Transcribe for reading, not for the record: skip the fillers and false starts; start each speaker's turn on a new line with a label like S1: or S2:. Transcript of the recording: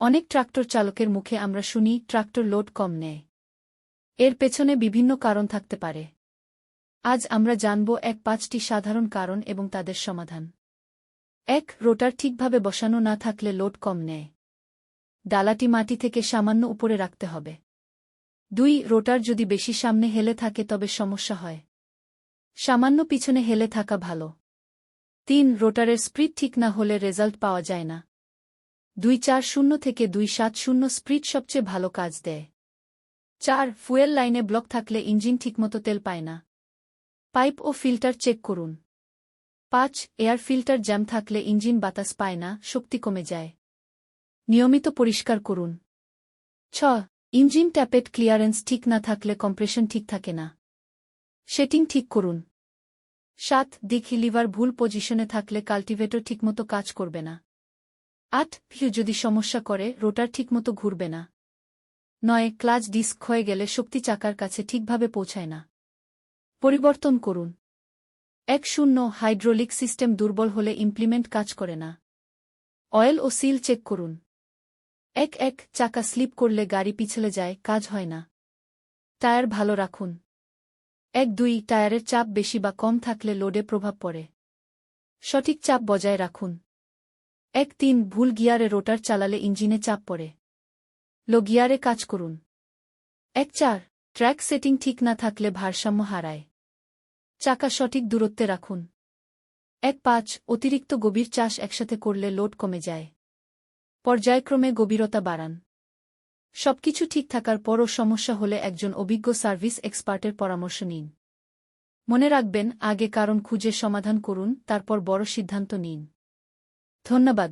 S1: অনেক ট্রাক্টর চালকের মুখে আমরা শুনি ট্রাক্টর লোড কম নেয়। এর পেছনে বিভিন্ন কারণ থাকতে পারে। আজ আমরা জানব 5টি সাধারণ কারণ এবং তাদের সমাধান। 1. রোটার ঠিকভাবে বসানো না থাকলে লোড কম নেয়। ডালাটি মাটি থেকে সামান্য উপরে রাখতে হবে। 2. রোটার যদি বেশি সামনে হেলে থাকে তবে সমস্যা হয়। সামান্য পিছনে হেলে থাকা ভালো। 3. রোটারের স্পিড ঠিক না হলে রেজাল্ট পাওয়া যায় না। 240 থেকে 270 স্পিড সবচেয়ে ভালো কাজ দেয়। 4. ফুয়েল লাইনে ব্লক থাকলে ইঞ্জিন ঠিকমতো তেল পায় না। পাইপ ও ফিল্টার চেক করুন। 5. এয়ার ফিল্টার জ্যাম থাকলে ইঞ্জিন বাতাস পায় না, শক্তি কমে যায়। নিয়মিত পরিষ্কার করুন। 6. ইঞ্জিন ট্যাপেট ক্লিয়ারেন্স ঠিক না থাকলে কম্প্রেশন ঠিক থাকে না। সেটিং ঠিক করুন। 7. ডিকি লিভার ভুল পজিশনে থাকলে কাল্টিভেটর ঠিকমতো কাজ করবে না। 8. ভিউ যদি সমস্যা করে রোটার ঠিকমতো ঘুরবে না। 9. ক্লাচ ডিস্ক ক্ষয়ে গেলে শক্তি চাকার কাছে ঠিকভাবে পৌঁছায় না। পরিবর্তন করুন। 10. হাইড্রোলিক সিস্টেম দুর্বল হলে ইমপ্লিমেন্ট কাজ করে না। অয়েল ও সিল চেক করুন। 1. চাকা স্লিপ করলে গাড়ি পিছলে যায়, কাজ হয় না। টায়ার ভালো রাখুন। 1. টায়ারের চাপ বেশি বা কম থাকলে লোডে প্রভাব পড়ে। সঠিক চাপ বজায় রাখুন। 1. ভুল গিয়ারে রোটার চালালে ইঞ্জিনে চাপ পড়ে। লো গিয়ারে কাজ করুন। 1. ট্র্যাক সেটিং ঠিক না থাকলে ভারসাম্য হারায়। চাকা সঠিক দূরত্বে রাখুন। 1. অতিরিক্ত গভীর চাষ একসাথে করলে লোড কমে যায়। পর্যায়ক্রমে গভীরতা বাড়ান। সবকিছু ঠিক থাকার পরও সমস্যা হলে একজন অভিজ্ঞ সার্ভিস এক্সপার্টের পরামর্শ নিন। মনে রাখবেন, আগে কারণ খুঁজে সমাধান করুন, তারপর বড় সিদ্ধান্ত নিন। ধন্যবাদ।